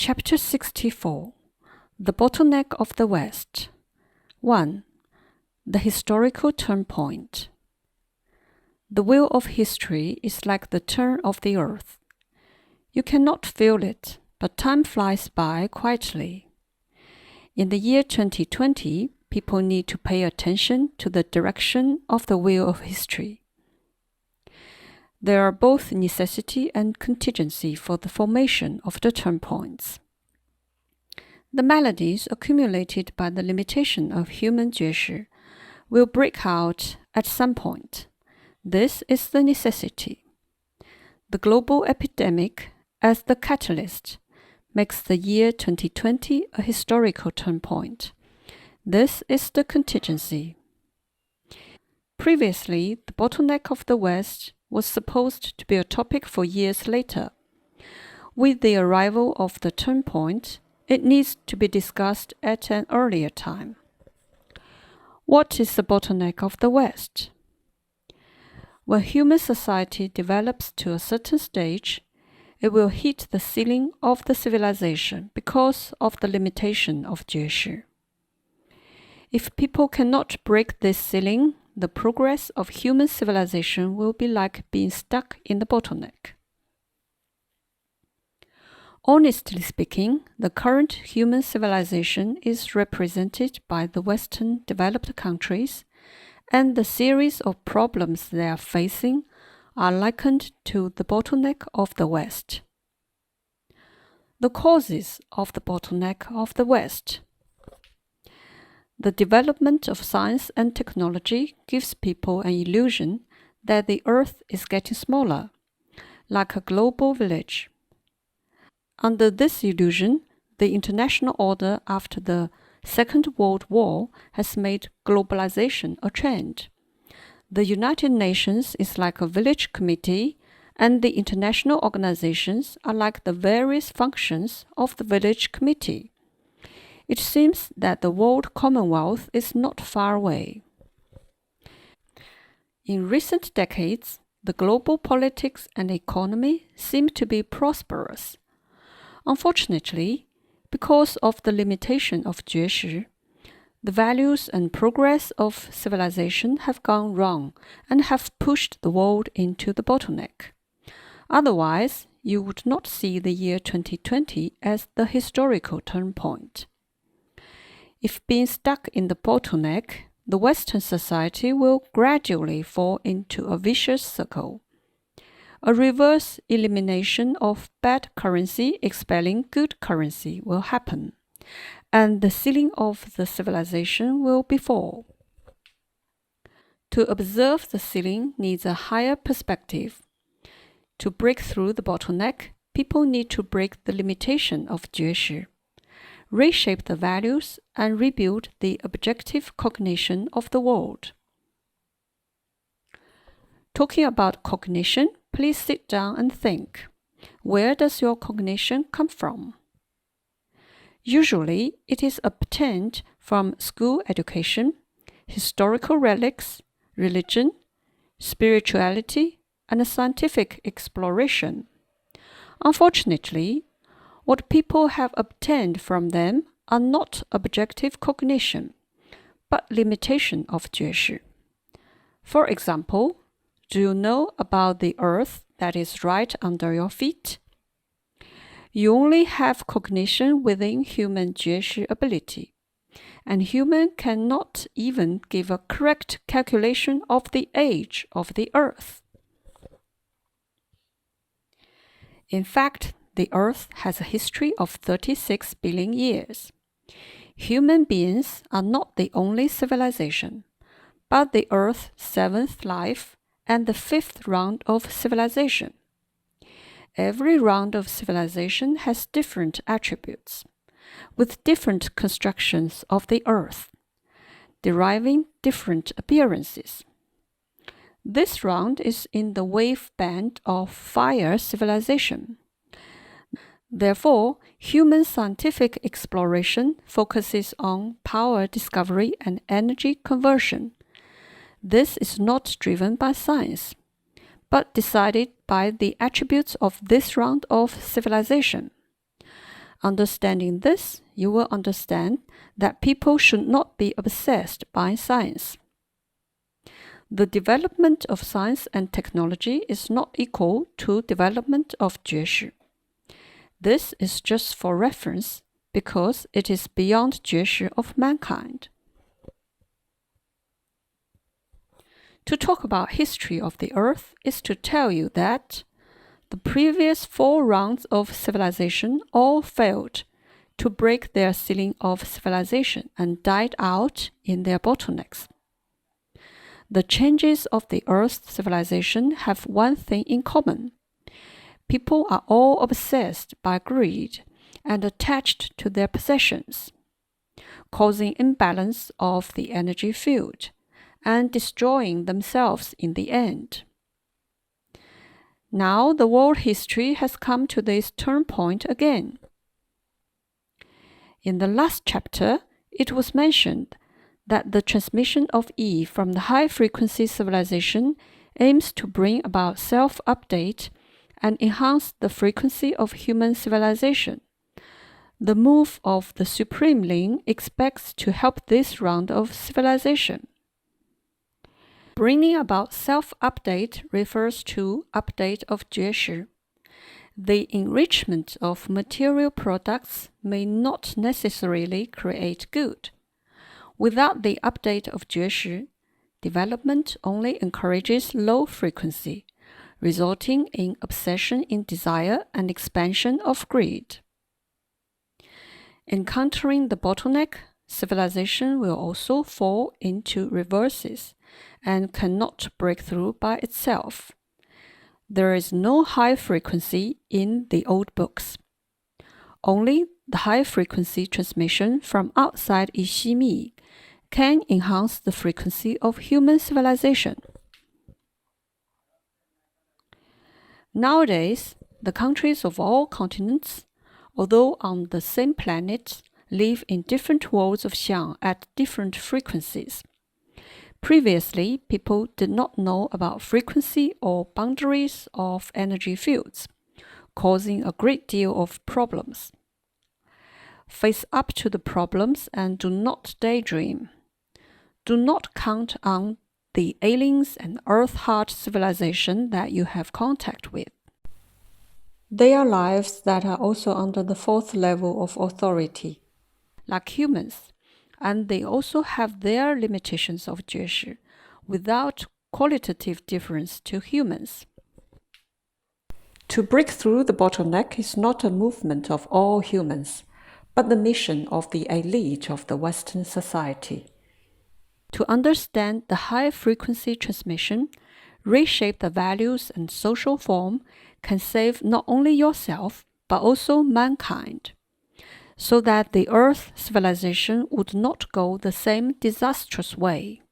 Chapter 64 The Bottleneck of the West 1. The Historical Turnpoint. The wheel of history is like the turn of the earth. You cannot feel it, but time flies by quietly. In the year 2020, people need to pay attention to the direction of the wheel of history. There are both necessity and contingency for the formation of the turnpoints. The maladies accumulated by the limitation of human 觉识 will break out at some point. This is the necessity. The global epidemic, as the catalyst, makes the year 2020 a historical turnpoint. This is the contingency. Previously, the bottleneck of the West was supposed to be a topic for years later. With the arrival of the turnpoint, it needs to be discussed at an earlier time. What is the bottleneck of the West? When human society develops to a certain stage, it will hit the ceiling of the civilization because of the limitation of 觉识. If people cannot break this ceiling, the progress of human civilization will be like being stuck in the bottleneck. Honestly speaking, the current human civilization is represented by the Western developed countries, and the series of problems they are facing are likened to the bottleneck of the West. The causes of the bottleneck of the West. The development of science and technology gives people an illusion that the Earth is getting smaller, like a global village. Under this illusion, the international order after the Second World War has made globalization a trend. The United Nations is like a village committee, and the international organizations are like the various functions of the village committee. It seems that the World Commonwealth is not far away. In recent decades, the global politics and economy seem to be prosperous. Unfortunately, because of the limitation of 觉识, the values and progress of civilization have gone wrong and have pushed the world into the bottleneck. Otherwise, you would not see the year 2020 as the historical turnpoint. If being stuck in the bottleneck, the Western society will gradually fall into a vicious circle. A reverse elimination of bad currency expelling good currency will happen, and the ceiling of the civilization will befall. To observe the ceiling needs a higher perspective. To break through the bottleneck, people need to break the limitation of 觉识, reshape the values, and rebuild the objective cognition of the world. Talking about cognition, please sit down and think. Where does your cognition come from? Usually, it is obtained from school education, historical relics, religion, spirituality, and scientific exploration. Unfortunately, what people have obtained from them are not objective cognition, but limitation of 觉识. For example, do you know about the earth that is right under your feet? You only have cognition within human 觉识 ability, and human cannot even give a correct calculation of the age of the earth. In fact, the Earth has a history of 36 billion years. Human beings are not the only civilization, but the Earth's seventh life and the fifth round of civilization. Every round of civilization has different attributes, with different constructions of the Earth, deriving different appearances. This round is in the wave band of fire civilization. Therefore, human scientific exploration focuses on power discovery and energy conversion. This is not driven by science, but decided by the attributes of this round of civilization. Understanding this, you will understand that people should not be obsessed by science. The development of science and technology is not equal to development of 觉识. This is just for reference because it is beyond 觉识 of mankind. To talk about history of the earth is to tell you that the previous 4 rounds of civilization all failed to break their ceiling of civilization and died out in their bottlenecks. The changes of the Earth's civilization have one thing in common. People are all obsessed by greed and attached to their possessions, causing imbalance of the energy field and destroying themselves in the end. Now the world history has come to this turnpoint again. In the last chapter, it was mentioned that the transmission of E from the high-frequency civilization aims to bring about self-update and enhance the frequency of human civilization. The move of the Supreme Ling expects to help this round of civilization. Bringing about self-update refers to update of 觉识. The enrichment of material products may not necessarily create good. Without the update of 觉识, development only encourages low frequency, resulting in obsession in desire and expansion of greed. Encountering the bottleneck, civilization will also fall into reverses and cannot break through by itself. There is no high frequency in the old books. Only the high frequency transmission from outside 以息密 can enhance the frequency of human civilization. Nowadays, the countries of all continents, although on the same planet, live in different worlds of Xiang at different frequencies. Previously, people did not know about frequency or boundaries of energy fields, causing a great deal of problems. Face up to the problems and do not daydream. Do not count on the aliens and earth-hard civilization that you have contact with. They are lives that are also under the 4th level of authority, like humans, and they also have their limitations of 觉识 without qualitative difference to humans. To break through the bottleneck is not a movement of all humans, but the mission of the elite of the Western society. To understand the high-frequency transmission, reshape the values and social form can save not only yourself, but also mankind, so that the Earth civilization would not go the same disastrous way.